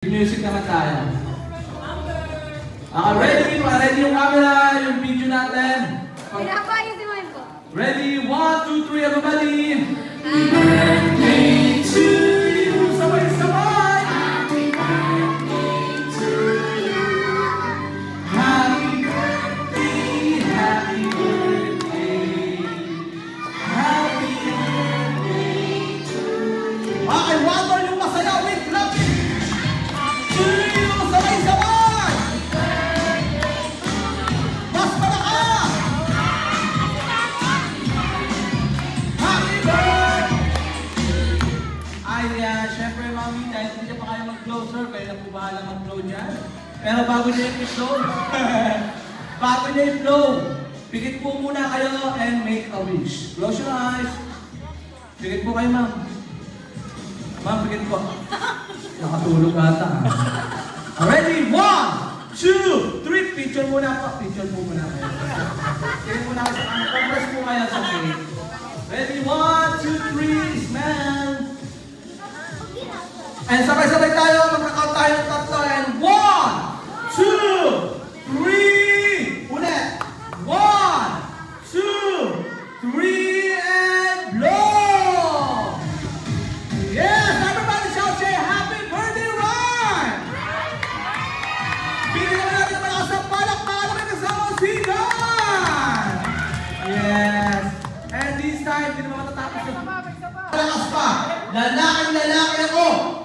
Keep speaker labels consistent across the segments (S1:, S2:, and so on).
S1: Music naman tayo. Ready? Ready yung camera, yung video natin.
S2: Pinapayos mo yun po.
S1: Ready? 1, 2, 3, everybody! Happy birthday to you! Sabay-sabay!
S2: Happy birthday to you.
S1: Happy birthday! Happy birthday! Happy birthday to you! Okay, one more yung masaya. Wait, clap it! To you! Sabay-sabay! Mas malakas! Happy birthday! Ay, syempre, mami, dahil hindi pa kayo mag-closer, kayo na po bahala mag-flow dyan. Pero bago niya i-flow, bago niya i-flow, pikit po muna kayo and make a wish. Close your eyes. Pikit po kayo, ma'am. Ma'am, pikit po. Nakatulog ata. Ready? 1, 2, 3. Picture muna po. Picture po muna kayo. Pikit muna kayo sa kanya. Compress po kayo sa cake. Ready? 1, 2, 3. Smell. And sabay-sabay tayo, magkakount tayo ng tatlo. And 1, 2, 3. Ulit. 1, 2, 3, and blow! Yes! Everybody shout, say happy birthday, Ryan! Bigyan naman natin ang malakas ng palakpakan na may kasama ang sigan! Yes! And this time, hindi naman matatapos yung malakas pa. Lalaking-lalaki ako!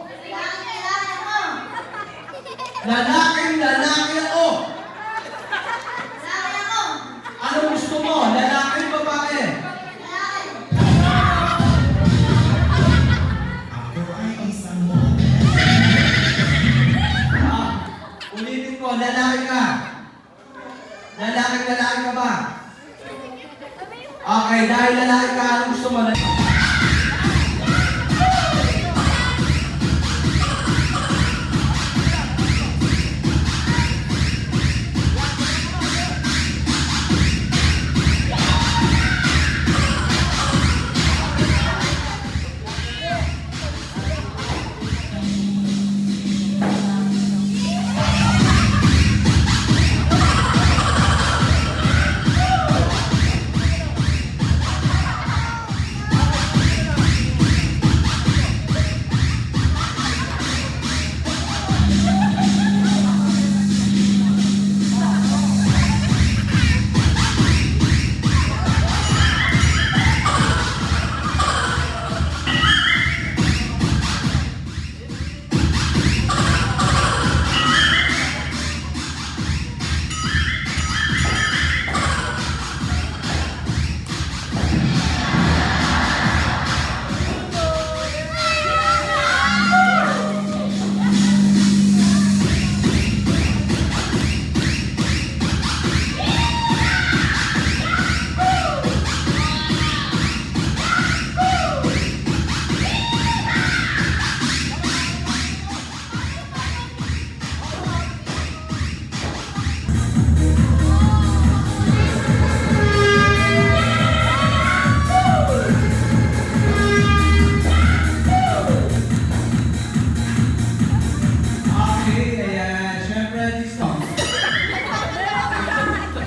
S1: Lalaking-lalaki ako! Ano gusto mo? Lalaki o babae? Ulitin ko, lalaki ka. Lalaki ka ba? Okay, dahil lalaki ka, ano gusto mo?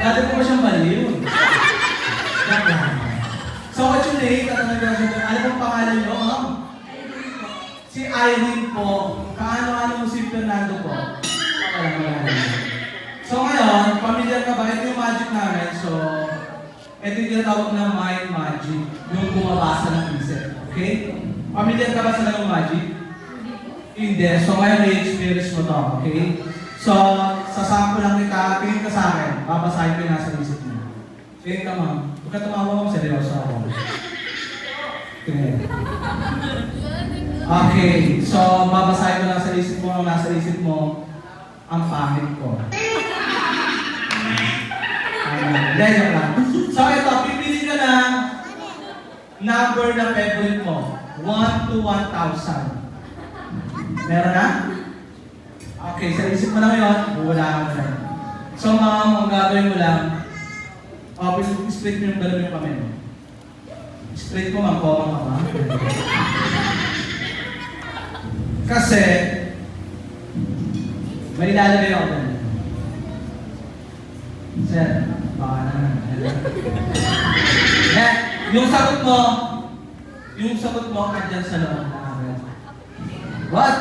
S1: Dati po siyang baliw. So, what's your name? Ano pong pangalan niyo, ma'am? Si Irene po. Kaano-ano mo si Fernando po? So, ngayon, familiar ka ba? Ito yung magic namin. So, ito yung tinatawag na mind magic. Yung bumabasa ng isip. Okay? Familiar ka ba sa ng magic? Hindi. So, ngayon may experience mo to. Okay? So, sa sample lang kita, tingin ka sa akin, babasahin ko yung nasa isip mo. Tingin ka, ma'am. Huwag ka tumawa mo, seryoso ako. Tingin. Okay, so babasahin ko lang sa isip mo, ang nasa isip mo, ang pangit ko. Ganyan lang. So, ito, pipili ka ng number na favorite mo. 1 to 1,000. Meron na? Okay, sa isip mo lang yun, buwala mo na. So, ma'am, ang gagawin mo lang, split mo yung gano'n yung kamay mo. Split mo, ma'am, komang ka, ma'am. Kasi, May ilalagay ako dyan. Sir, baka naman. Eh, yung sagot mo, andyan sa loob na agad. What?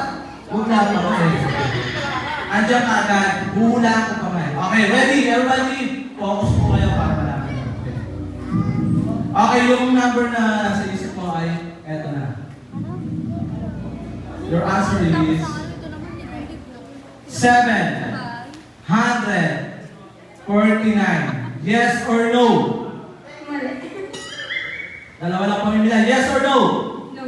S1: Huwag na ako eh. Andyan ka agad, huhula ko kamay. Okay, ready? Everybody, focus po kayo para malaman. Okay. Okay, yung number na nasa isip mo ay eto na. Your answer is 749. Yes or no? Dalawa lang pamimila. Yes or no?
S2: No.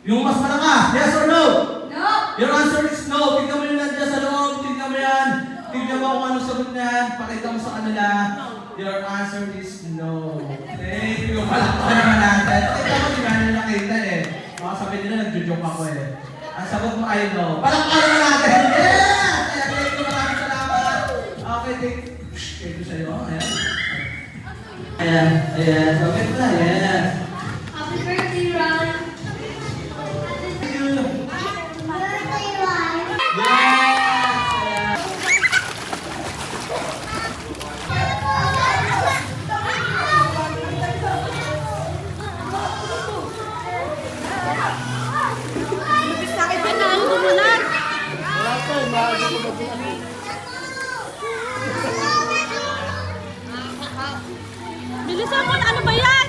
S1: Yung mas malakas. Yes or no?
S2: No.
S1: Your answer is no. Tignan mo yun nandiyan sa loob. Tignan mo yan. Tignan mo kung ano sagot niyan. Pakita mo sa kanila. Your answer is no. Thank you. Palakpan naman natin. Tignan mo, di ba nila nakita eh. Baka sabihin nila, nagjo-joke ako eh. Ang sagot mo ay no. Palakpan naman natin. Yes! Kaya thank you. Maraming salamat. Okay, thank you sa'yo. Ayan. Ayan. Ayan. Okay na. Ayan.
S2: Happy birthday, Ron.
S1: Thank you.
S2: Birthday, Ron.
S1: Yes!
S3: Bilisan mo, ano ba yan?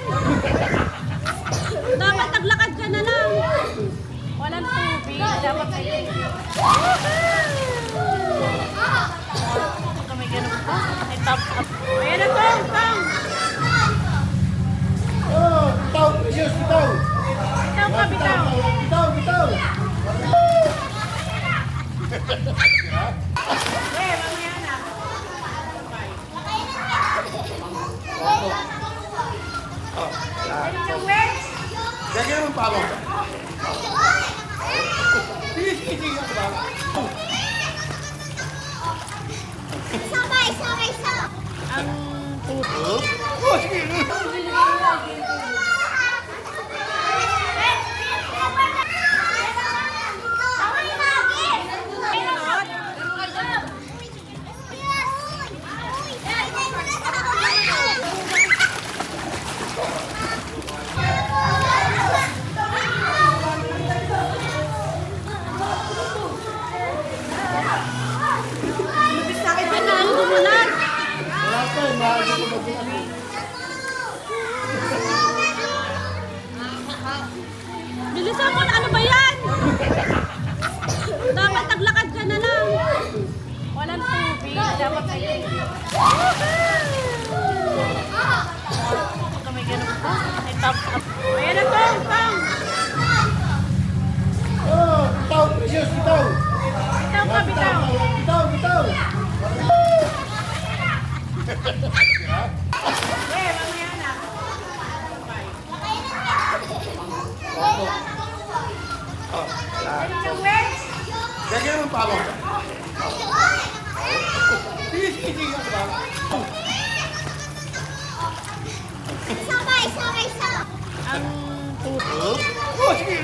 S3: Dapat naglakad ka na lang. Walang tubig. Dapat may kami ganun pa. May top up. Ayan na, Tong! Tong!
S4: Oh, bitaw! Yes, bitaw!
S3: Bitaw ka, bitaw!
S4: Bitaw, bitaw!
S3: Eh, mamaya na. Ano yung words?
S4: Gagawin naman pa ako. Sige, sige, sige. Ako ba?
S2: Sabay, sabay, sabay.
S3: Ang puto.
S4: Oh, sige.
S3: Ano, lumunan?
S4: Wala pa, maaga ko mag-uwi.
S3: Bilisan mo, ano ba yan? Dapat naglakad ka na lang. Walang tubig. Dapat may kami ganun pa. May top up. Ayan na, Tong! Tong!
S4: Oh, bitaw! Yes, bitaw!
S3: Bitaw ka, bitaw!
S4: Bitaw, bitaw!
S3: Eh, mamaya na. Ano yung words?
S4: Gagawin naman pa ako. Sige, sige, sige. Ako ba?
S2: Sabay, sabay, sabay.
S3: Ang puto.
S4: Oh, sige.